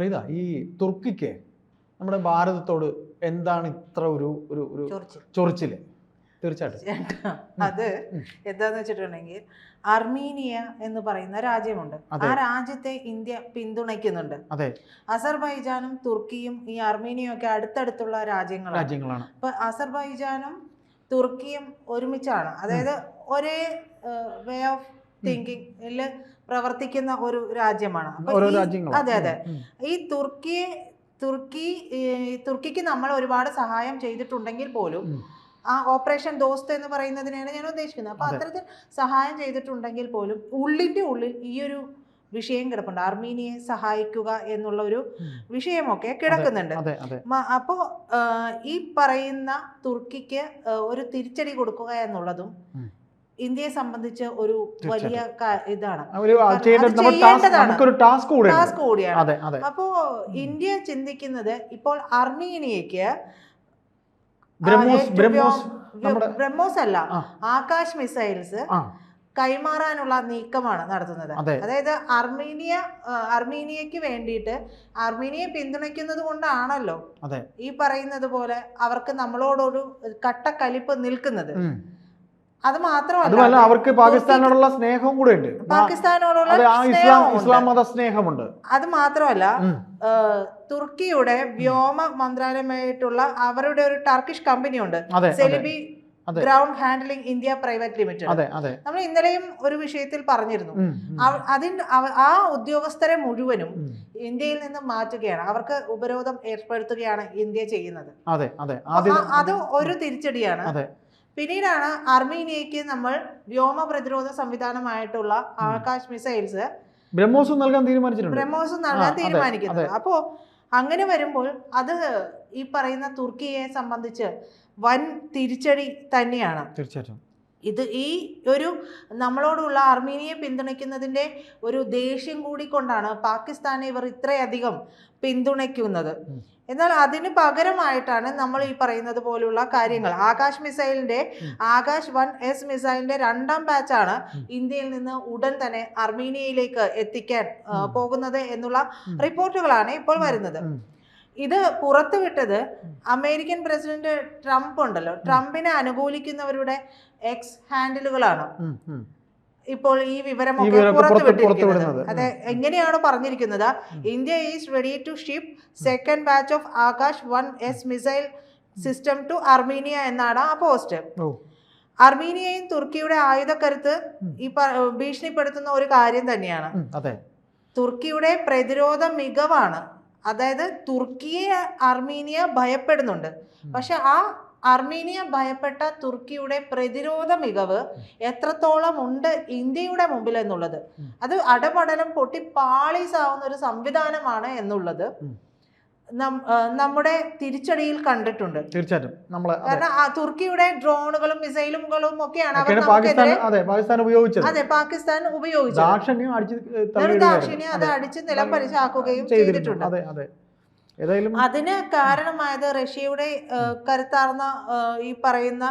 പ്രീത, ഈ തുർക്കിക്ക് നമ്മുടെ ഭാരതത്തോട് എന്താണ് ഇത്ര ഒരു ഒരു ഒരു ചൊറിച്ചില്? തീർച്ചയായിട്ടും അത് എന്താന്ന് വെച്ചിട്ടുണ്ടെങ്കിൽ അർമീനിയ എന്ന് പറയുന്ന രാജ്യമുണ്ട്. ആ രാജ്യത്തെ ഇന്ത്യ പിന്തുണയ്ക്കുന്നുണ്ട്. അസർബൈജാനും തുർക്കിയും ഈ അർമീനിയയും ഒക്കെ അടുത്തടുത്തുള്ള രാജ്യങ്ങളാണ്. അപ്പൊ അസർബൈജാനും തുർക്കിയും ഒരുമിച്ചാണ്, അതായത് ഒരേ വേ ഓഫ് തിങ്കിങ്ങിൽ പ്രവർത്തിക്കുന്ന ഒരു രാജ്യമാണ്. അതെ അതെ. ഈ തുർക്കിക്ക് നമ്മൾ ഒരുപാട് സഹായം ചെയ്തിട്ടുണ്ടെങ്കിൽ പോലും, ആ ഓപ്പറേഷൻ ദോസ്ത് എന്ന് പറയുന്നതിനാണ് ഞാൻ ഉദ്ദേശിക്കുന്നത്. അപ്പൊ അത്തരത്തിൽ സഹായം ചെയ്തിട്ടുണ്ടെങ്കിൽ പോലും ഉള്ളിന്റെ ഉള്ളിൽ ഈ ഒരു വിഷയം കിടപ്പുണ്ട്. അർമീനിയയെ സഹായിക്കുക എന്നുള്ള ഒരു വിഷയമൊക്കെ കിടക്കുന്നുണ്ട്. അപ്പോ ഈ പറയുന്ന തുർക്കിക്ക് ഒരു തിരിച്ചടി കൊടുക്കുക എന്നുള്ളതും ഇന്ത്യയെ സംബന്ധിച്ച് ഒരു വലിയ ഇതാണ്, ടാസ്ക് കൂടിയാണ്. അപ്പോ ഇന്ത്യ ചിന്തിക്കുന്നത് ഇപ്പോൾ അർമീനിയക്ക് ബ്രഹ്മോസ് അല്ല, ആകാശ് മിസൈൽസ് കൈമാറാനുള്ള നീക്കമാണ് നടത്തുന്നത്. അതായത് അർമീനിയക്ക് വേണ്ടിയിട്ട് അർമീനിയെ പിന്തുണയ്ക്കുന്നത് കൊണ്ടാണല്ലോ ഈ പറയുന്നത് പോലെ അവർക്ക് നമ്മളോടൊരു കട്ടക്കലിപ്പ് നിൽക്കുന്നത്. അത് മാത്രമല്ല, അവർക്ക് പാകിസ്ഥാനോടുള്ള സ്നേഹവും കൂടെ ഉണ്ട്. ഇസ്ലാം മത സ്നേഹമുണ്ട്. അത് മാത്രമല്ല, തുർക്കിയുടെ വ്യോമ മന്ത്രാലയമായിട്ടുള്ള അവരുടെ ഒരു ടർക്കിഷ് കമ്പനി ഉണ്ട്, സെലിബി ground handling India private limited. നമ്മൾ ഇന്നലെയും ഒരു വിഷയത്തിൽ പറഞ്ഞിരുന്നു. ആ ഉദ്യോഗസ്ഥരെ മുഴുവനും ഇന്ത്യയിൽ നിന്ന് മാറ്റുകയാണ്, അവർക്ക് ഉപരോധം ഏർപ്പെടുത്തുകയാണ് ഇന്ത്യ ചെയ്യുന്നത്. അത് ഒരു തിരിച്ചടിയാണ്. പിന്നീടാണ് അർമീനിയക്ക് നമ്മൾ വ്യോമ പ്രതിരോധ സംവിധാനമായിട്ടുള്ള ആകാശ് മിസൈൽസ് ബ്രഹ്മോസ് നൽകാൻ തീരുമാനിക്കുന്നത്. അപ്പോ അങ്ങനെ വരുമ്പോൾ അത് ഈ പറയുന്ന തുർക്കിയെ സംബന്ധിച്ച് വൻ തിരിച്ചടി തന്നെയാണ്. തീർച്ചയായിട്ടും ഇത് ഈ ഒരു നമ്മളോടുള്ള അർമീനിയെ പിന്തുണയ്ക്കുന്നതിന്റെ ഒരു ദേഷ്യം കൂടി കൊണ്ടാണ് പാകിസ്ഥാനെ ഇവർ ഇത്രയധികം പിന്തുണയ്ക്കുന്നത്. എന്നാൽ അതിന് പകരമായിട്ടാണ് നമ്മൾ ഈ പറയുന്നത് പോലുള്ള കാര്യങ്ങൾ, ആകാശ് മിസൈലിന്റെ ആകാശ് 1S മിസൈലിന്റെ 2ാം ബാച്ചാണ് ഇന്ത്യയിൽ നിന്ന് ഉടൻ തന്നെ അർമീനിയയിലേക്ക് എത്തിക്കാൻ പോകുന്നത് എന്നുള്ള റിപ്പോർട്ടുകളാണ് ഇപ്പോൾ വരുന്നത്. ഇത് പുറത്തുവിട്ടത് അമേരിക്കൻ പ്രസിഡന്റ് ട്രംപ് ഉണ്ടല്ലോ, ട്രംപിനെ അനുകൂലിക്കുന്നവരുടെ എക്സ് ഹാൻഡിലുകളാണ് ഇപ്പോൾ ഈ വിവരമൊക്കെ പുറത്തുവിട്ടിരിക്കുന്നത്. അതെ, എങ്ങനെയാണ് പറഞ്ഞിരിക്കുന്നത്? India is ready to ship 2nd batch of Akash 1S missile system to Armenia എന്നാണ് ആ പോസ്റ്റ്. അർമീനിയയും തുർക്കിയുടെ ആയുധക്കരുത്ത് ഈ ഭീഷണിപ്പെടുത്തുന്ന ഒരു കാര്യം തന്നെയാണ്. തുർക്കിയുടെ പ്രതിരോധ മികവാണ്. അതായത് തുർക്കിയെ അർമീനിയ ഭയപ്പെടുന്നുണ്ട്, പക്ഷെ ആ അർമീനിയ ഭയപ്പെട്ട തുർക്കിയുടെ പ്രതിരോധ മികവ് എത്രത്തോളം ഉണ്ട് ഇന്ത്യയുടെ മുമ്പിൽ എന്നുള്ളത്, അത് അടപടലം പൊട്ടി പാളീസാവുന്ന ഒരു സംവിധാനമാണ് എന്നുള്ളത് നമ്മുടെ തിരിച്ചടിയിൽ കണ്ടിട്ടുണ്ട്. തീർച്ചയായിട്ടും. കാരണം തുർക്കിയുടെ ഡ്രോണുകളും മിസൈലുകളും ഒക്കെയാണ് പാകിസ്ഥാൻ ഉപയോഗിച്ചത്. അത് അടിച്ച് നിലം പരിശാക്കുകയും ചെയ്തിട്ടുണ്ട്. അതിന് കാരണമായത് റഷ്യയുടെ കരുത്താർന്ന ഈ പറയുന്ന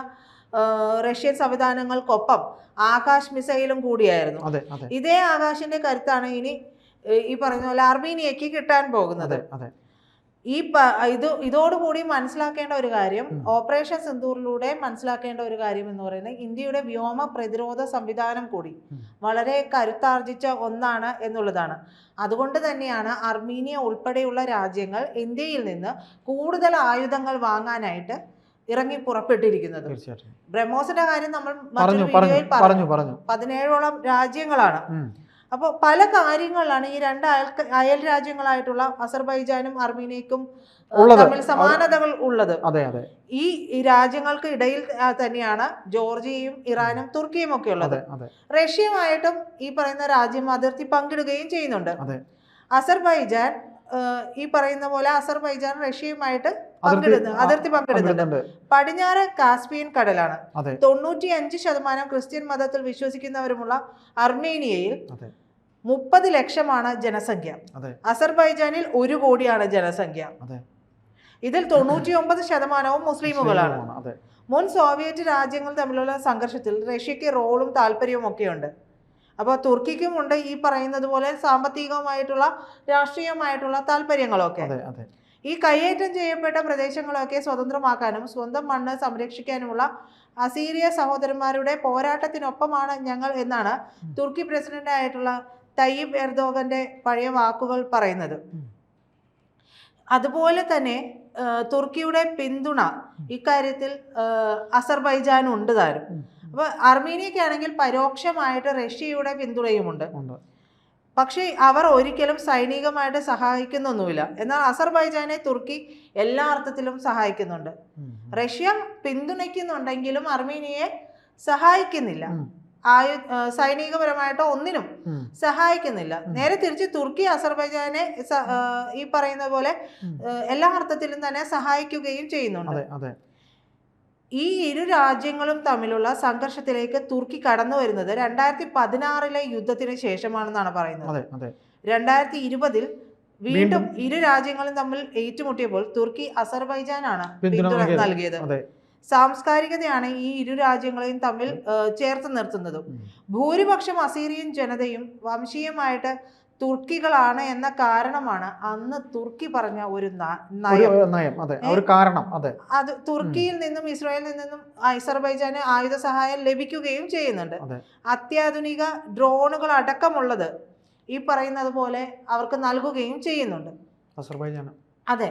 റഷ്യൻ സംവിധാനങ്ങൾക്കൊപ്പം ആകാശ് മിസൈലും കൂടിയായിരുന്നു. ഇതേ ആകാശിന്റെ കരുത്താണ് ഇനി ഈ പറഞ്ഞ പോലെ അർമീനിയക്ക് കിട്ടാൻ പോകുന്നത്. ഇതോടുകൂടി മനസ്സിലാക്കേണ്ട ഒരു കാര്യം, ഓപ്പറേഷൻ സിന്ദൂറിലൂടെ മനസ്സിലാക്കേണ്ട ഒരു കാര്യം എന്ന് പറയുന്നത് ഇന്ത്യയുടെ വ്യോമ പ്രതിരോധ സംവിധാനം കൂടി വളരെ കരുത്താർജിച്ച ഒന്നാണ് എന്നുള്ളതാണ്. അതുകൊണ്ട് തന്നെയാണ് അർമീനിയ ഉൾപ്പെടെയുള്ള രാജ്യങ്ങൾ ഇന്ത്യയിൽ നിന്ന് കൂടുതൽ ആയുധങ്ങൾ വാങ്ങാനായിട്ട് ഇറങ്ങി പുറപ്പെട്ടിരിക്കുന്നത്. ബ്രഹ്മോസിന്റെ കാര്യം നമ്മൾ മറ്റൊരു വീഡിയോയിൽ പറഞ്ഞു. 17ഓളം രാജ്യങ്ങളാണ്. അപ്പോൾ പല കാര്യങ്ങളിലാണ് ഈ രണ്ട് അയൽ രാജ്യങ്ങളായിട്ടുള്ള അസർബൈജാനും അർമീനിയക്കും തമ്മിൽ സമാനതകൾ ഉള്ളത്. ഈ രാജ്യങ്ങൾക്ക് ഇടയിൽ തന്നെയാണ് ജോർജിയയും ഇറാനും തുർക്കിയും ഒക്കെ ഉള്ളത്. റഷ്യയുമായിട്ടും ഈ പറയുന്ന രാജ്യം അതിർത്തി പങ്കിടുകയും ചെയ്യുന്നുണ്ട്. അസർബൈജാൻ ഈ പറയുന്ന പോലെ അസർബൈജാൻ റഷ്യയുമായിട്ട് അതിർത്തി പങ്കിടുന്നുണ്ട്. പടിഞ്ഞാറ് കാസ്പിയൻ കടലാണ്. 95% ക്രിസ്ത്യൻ മതത്തിൽ വിശ്വസിക്കുന്നവരുമുള്ള അർമേനിയയിൽ 30 ലക്ഷമാണ് ജനസംഖ്യ. അസർബൈജാനിൽ 1 കോടിയാണ് ജനസംഖ്യ. ഇതിൽ 99% മുസ്ലിമുകളാണ്. മുൻ സോവിയറ്റ് രാജ്യങ്ങൾ തമ്മിലുള്ള സംഘർഷത്തിൽ റഷ്യക്ക് റോളും താല്പര്യവും ഒക്കെയുണ്ട്. അപ്പോൾ തുർക്കിക്കുമുണ്ട് ഈ പറയുന്നത് പോലെ സാമ്പത്തികമായിട്ടുള്ള രാഷ്ട്രീയമായിട്ടുള്ള താല്പര്യങ്ങളൊക്കെ. ഈ കയ്യേറ്റം ചെയ്യപ്പെട്ട പ്രദേശങ്ങളൊക്കെ സ്വതന്ത്രമാക്കാനും സ്വന്തം മണ്ണ് സംരക്ഷിക്കാനുമുള്ള അസീറിയ സഹോദരന്മാരുടെ പോരാട്ടത്തിനൊപ്പമാണ് ഞങ്ങൾ എന്നാണ് തുർക്കി പ്രസിഡന്റ് ആയിട്ടുള്ള തയ്യിബ് എർദോഗന്റെ പഴയ വാക്കുകൾ പറയുന്നത്. അതുപോലെ തന്നെ തുർക്കിയുടെ പിന്തുണ ഇക്കാര്യത്തിൽ അസർബൈജാനും ഉണ്ട് താനും. അപ്പോൾ അർമീനിയക്കാണെങ്കിൽ പരോക്ഷമായിട്ട് റഷ്യയുടെ പിന്തുണയുമുണ്ട്. പക്ഷേ അവർ ഒരിക്കലും സൈനികമായിട്ട് സഹായിക്കുന്നൊന്നുമില്ല. എന്നാൽ അസർബൈജാനെ തുർക്കി എല്ലാ അർത്ഥത്തിലും സഹായിക്കുന്നുണ്ട്. റഷ്യ പിന്തുണയ്ക്കുന്നുണ്ടെങ്കിലും അർമീനിയയെ സഹായിക്കുന്നില്ല, സൈനികപരമായിട്ടോ ഒന്നിനും സഹായിക്കുന്നില്ല. നേരെ തിരിച്ച് തുർക്കി അസർബൈജാനെ ഈ പറയുന്ന പോലെ എല്ലാ അർത്ഥത്തിലും തന്നെ സഹായിക്കുകയും ചെയ്യുന്നുണ്ട്. ഈ ഇരു രാജ്യങ്ങളും തമ്മിലുള്ള സംഘർഷത്തിലേക്ക് തുർക്കി കടന്നു വരുന്നത് 2016 യുദ്ധത്തിന് ശേഷമാണെന്നാണ് പറയുന്നത്. 2020 വീണ്ടും ഇരു രാജ്യങ്ങളും തമ്മിൽ ഏറ്റുമുട്ടിയപ്പോൾ തുർക്കി അസർബൈജാനാണ് പിന്തുണ നൽകിയത്. സാംസ്കാരികതയാണ് ഈ ഇരു രാജ്യങ്ങളെയും തമ്മിൽ ചേർത്ത് നിർത്തുന്നതും. ഭൂരിപക്ഷം അസീറിയൻ ജനതയും വംശീയമായിട്ട് തുർക്കികളാണ് എന്ന കാരണമാണ് അന്ന് തുർക്കി പറഞ്ഞ ഒരു നയം. അത് തുർക്കിയിൽ നിന്നും ഇസ്രായേലിൽ നിന്നും അസർബൈജാന് ആയുധ സഹായം ലഭിക്കുകയും ചെയ്യുന്നുണ്ട്. അത്യാധുനിക ഡ്രോണുകൾ അടക്കമുള്ളത് ഈ പറയുന്നത് പോലെ അവർക്ക് നൽകുകയും ചെയ്യുന്നുണ്ട് അസർബൈജാന്. അതെ,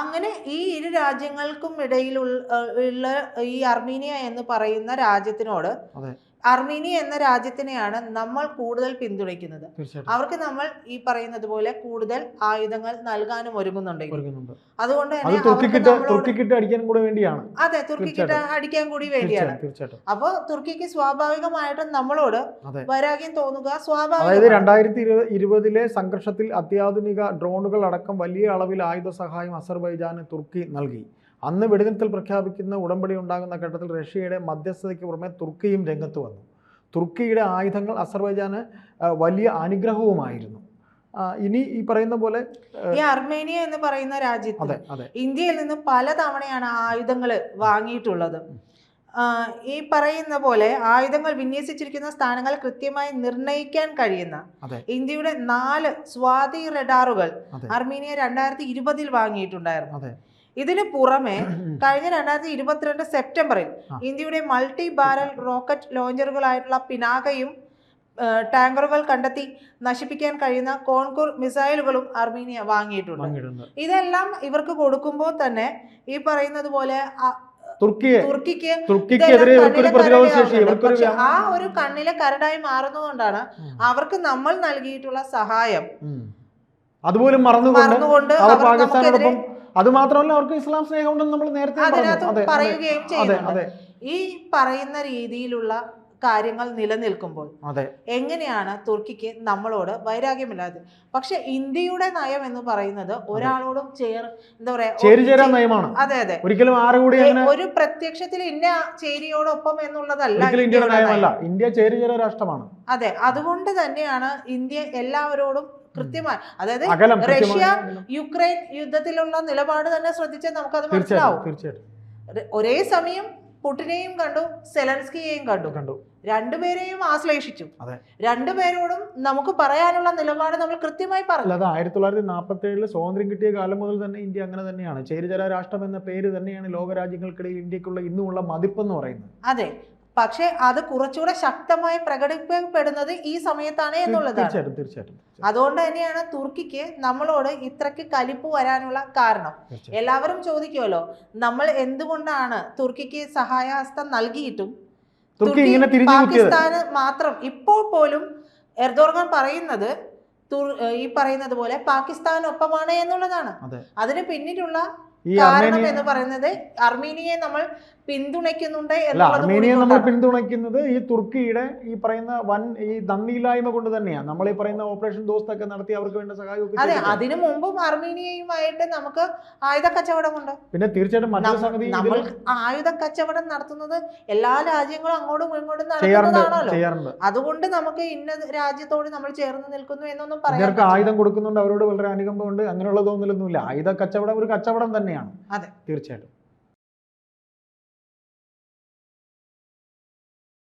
അങ്ങനെ ഈ ഇരു രാജ്യങ്ങൾക്കും ഇടയിലുള്ള ഈ അർമീനിയ എന്ന് പറയുന്ന രാജ്യത്തിനോട്, അർമീനിയ എന്ന രാജ്യത്തിനെയാണ് നമ്മൾ കൂടുതൽ പിന്തുണയ്ക്കുന്നത്. അവർക്ക് നമ്മൾ ഈ പറയുന്നത് പോലെ കൂടുതൽ ആയുധങ്ങൾ നൽകാനും ഒരുങ്ങുന്നുണ്ട്. അതുകൊണ്ട് തന്നെ അതെ, തുർക്കിക്കിട്ട് അടിക്കാൻ കൂടി വേണ്ടിയാണ്. അപ്പൊ തുർക്കിക്ക് സ്വാഭാവികമായിട്ടും നമ്മളോട് വൈരാഗ്യം തോന്നുക സ്വാഭാവികം. 2020 സംഘർഷത്തിൽ അത്യാധുനിക ഡ്രോണുകൾ അടക്കം വലിയ അളവിൽ ആയുധ സഹായം അസർബൈജാന് തുർക്കി നൽകി. അന്ന് വെടിനിർത്തൽ പ്രഖ്യാപിക്കുന്ന ഉടമ്പടി ഉണ്ടാകുന്ന ഘട്ടത്തിൽ റഷ്യയുടെ മധ്യസ്ഥതയ്ക്ക് പുറമെ തുർക്കിയും രംഗത്ത് വന്നു. തുർക്കിയുടെ ആയുധങ്ങൾ അസർബൈജാന് വലിയ അനുഗ്രഹവുമായിരുന്നു. ഇനി ഈ പറയുന്ന പോലെ ഈ അർമേനിയ എന്ന് പറയുന്ന രാജ്യത്ത് ഇന്ത്യയിൽ നിന്ന് പലതവണയാണ് ആയുധങ്ങൾ വാങ്ങിയിട്ടുള്ളത്. ഈ പറയുന്ന പോലെ ആയുധങ്ങൾ വിന്യസിച്ചിരിക്കുന്ന സ്ഥാനങ്ങൾ കൃത്യമായി നിർണയിക്കാൻ കഴിയുന്ന ഇന്ത്യയുടെ 4 സ്വാതി റഡാറുകൾ അർമീനിയ 2020 വാങ്ങിയിട്ടുണ്ടായിരുന്നു. ഇതിനു പുറമെ കഴിഞ്ഞ 2022 സെപ്റ്റംബറിൽ ഇന്ത്യയുടെ മൾട്ടി ബാരൽ റോക്കറ്റ് ലോഞ്ചറുകളായിട്ടുള്ള പിനാകയും ടാങ്കറുകൾ കണ്ടെത്തി നശിപ്പിക്കാൻ കഴിയുന്ന കോൺകൂർ മിസൈലുകളും അർമീനിയ വാങ്ങിയിട്ടുണ്ട്. ഇതെല്ലാം ഇവർക്ക് കൊടുക്കുമ്പോൾ തന്നെ ഈ പറയുന്നത് പോലെ തുർക്കിക്ക് ആ ഒരു കണ്ണിലെ കരടായി മാറുന്നതുകൊണ്ടാണ് അവർക്ക് നമ്മൾ നൽകിയിട്ടുള്ള സഹായം അതുപോലും മറന്നുകൊണ്ട് പാകിസ്ഥാനോടൊപ്പം, അത് മാത്രമല്ല അവർക്ക് ഇസ്ലാം സ്നേഹമുണ്ടെന്ന് നമ്മൾ നേരത്തെ പറയുകയും ചെയ്യുന്നുണ്ട്. ഈ പറയുന്ന രീതിയിലുള്ള കാര്യങ്ങൾ നിലനിൽക്കുമ്പോൾ എങ്ങനെയാണ് തുർക്കിക്ക് നമ്മളോട് വൈരാഗ്യമില്ലാതെ? പക്ഷെ ഇന്ത്യയുടെ നയം എന്ന് പറയുന്നത് ഒരാളോടും എന്താ പറയാ നയമാണ്. അതെ അതെ, ഒരിക്കലും ഒരു പ്രത്യക്ഷത്തിൽ ഇന്ന ചേരിയോടൊപ്പം എന്നുള്ളതല്ല ഇന്ത്യ ചേരിചേര രാഷ്ട്രമാണ്. അതെ, അതുകൊണ്ട് തന്നെയാണ് ഇന്ത്യ എല്ലാവരോടും കൃത്യമായി, അതായത് റഷ്യ യുക്രൈൻ യുദ്ധത്തിലുള്ള നിലപാട് തന്നെ ശ്രദ്ധിച്ചാൽ നമുക്കത് മനസ്സിലാവും. ഒരേ സമയം പുടിനെയും കണ്ടു, സെലൻസ്കിയെയും കണ്ടു, രണ്ടുപേരെയും ആശ്ലേഷിച്ചു. രണ്ടുപേരോടും നമുക്ക് പറയാനുള്ള നിലപാട് നമ്മൾ കൃത്യമായി പറഞ്ഞു. 1947 സ്വാതന്ത്ര്യം കിട്ടിയ കാലം മുതൽ തന്നെ ഇന്ത്യ അങ്ങനെ തന്നെയാണ്. ചേരിചേരാ രാഷ്ട്രം എന്ന പേര് തന്നെയാണ് ലോകരാജ്യങ്ങൾക്കിടയിൽ ഇന്ത്യക്കുള്ള ഇന്നുമുള്ള മതിപ്പെന്ന് പറയുന്നത്. അതെ, പക്ഷെ അത് കുറച്ചുകൂടെ ശക്തമായി പ്രകടിപ്പിക്കപ്പെടുന്നത് ഈ സമയത്താണ് എന്നുള്ളതാണ്. തീർച്ചയായിട്ടും. അതുകൊണ്ട് തന്നെയാണ് തുർക്കിക്ക് നമ്മളോട് ഇത്രയ്ക്ക് കലിപ്പ് വരാനുള്ള കാരണം. എല്ലാവരും ചോദിക്കുമല്ലോ, നമ്മൾ എന്തുകൊണ്ടാണ് തുർക്കിക്ക് സഹായഹസ്തം നൽകിയിട്ടും പാകിസ്ഥാന് മാത്രം? ഇപ്പോൾ പോലും എർദോഗൻ പറയുന്നത് ഈ പറയുന്നത് പോലെ പാകിസ്ഥാനൊപ്പമാണ് എന്നുള്ളതാണ്. അതിന് പിന്നിലുള്ള കാരണം എന്ന് പറയുന്നത് അർമീനിയയെ നമ്മൾ പിന്തുണയ്ക്കുന്നുണ്ട്. അർമീനിയയെ നമ്മൾ പിന്തുണയ്ക്കുന്നത് ഈ തുർക്കിയുടെ ഈ പറയുന്ന ഈ നന്ദിയില്ലായ്മ കൊണ്ട് തന്നെയാണ്. നമ്മൾ ഈ പറയുന്ന ഓപ്പറേഷൻ ദോസ്തൊക്കെ നടത്തി അവർക്ക് വേണ്ട സഹായം. അതെ, അതിനു മുമ്പും അർമീനിയയുമായിട്ട് നമുക്ക് ആയുധ കച്ചവടമുണ്ട്. പിന്നെ തീർച്ചയായിട്ടും നമ്മൾ ആയുധ കച്ചവടം നടത്തുന്നത് എല്ലാ രാജ്യങ്ങളും അങ്ങോട്ടും ഇങ്ങോട്ടും നടത്തുന്നതാണല്ലോ. അതുകൊണ്ട് നമുക്ക് ഇന്ന രാജ്യത്തോട് നമ്മൾ ചേർന്ന് നിൽക്കുന്നു എന്നൊന്നും പറയാം. ആയുധം കൊടുക്കുന്നുണ്ട്, അവരോട് വളരെ അനുകമ്പമുണ്ട്, അങ്ങനെയുള്ളതൊന്നുമില്ല. ആയുധ കച്ചവടം ഒരു കച്ചവടം തന്നെയാണ്. അതെ, തീർച്ചയായിട്ടും.